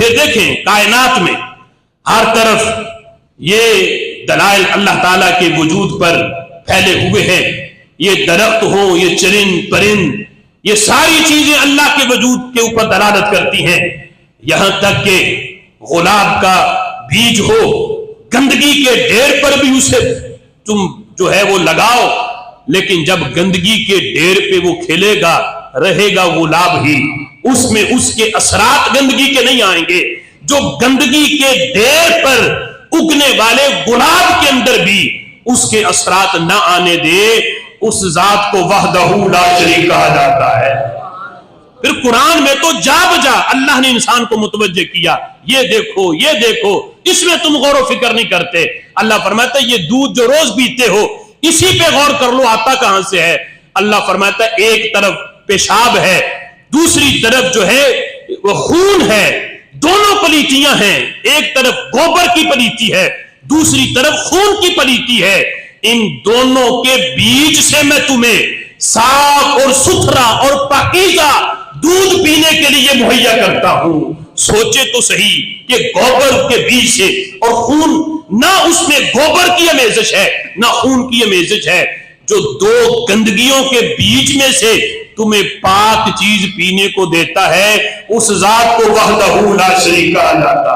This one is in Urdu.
پھر دیکھیں کائنات میں ہر طرف یہ دلائل اللہ تعالیٰ کے وجود پر پھیلے ہوئے ہیں. یہ درخت ہو، یہ چرند پرند، یہ ساری چیزیں اللہ کے وجود کے اوپر دلالت کرتی ہیں. یہاں تک کہ گلاب کا بیج ہو، گندگی کے ڈھیر پر بھی اسے تم جو ہے وہ لگاؤ، لیکن جب گندگی کے ڈھیر پہ وہ کھلے گا، رہے گا گلاب ہی، اس میں اس کے اثرات گندگی کے نہیں آئیں گے. جو گندگی کے ڈھیر پر اگنے والے گلاب کے اندر بھی اس کے اثرات نہ آنے دے، اس ذات کو وحدہ لا شریک کہا جاتا ہے. پھر قرآن میں تو جا بجا اللہ نے انسان کو متوجہ کیا، یہ دیکھو یہ دیکھو، اس میں تم غور و فکر نہیں کرتے. اللہ فرماتا ہے یہ دودھ جو روز پیتے ہو اسی پہ غور کر لو آتا کہاں سے ہے. اللہ فرماتا ہے ایک طرف پیشاب ہے، دوسری طرف جو ہے وہ خون ہے، دونوں پلیتیاں ہیں. ایک طرف گوبر کی پلیتی ہے، دوسری طرف خون کی پلیتی ہے. ان دونوں کے بیچ سے میں تمہیں صاف اور ستھرا اور پاکیزہ دودھ پینے کے لیے مہیا کرتا ہوں. سوچے تو صحیح کہ گوبر کے بیج سے اور خون، نہ اس میں گوبر کی امیزش ہے نہ خون کی امیزش ہے. جو دو گندگیوں کے بیچ میں سے تمہیں پاک چیز پینے کو دیتا ہے، اس ذات کو وحدہ لا شریک کہا جاتا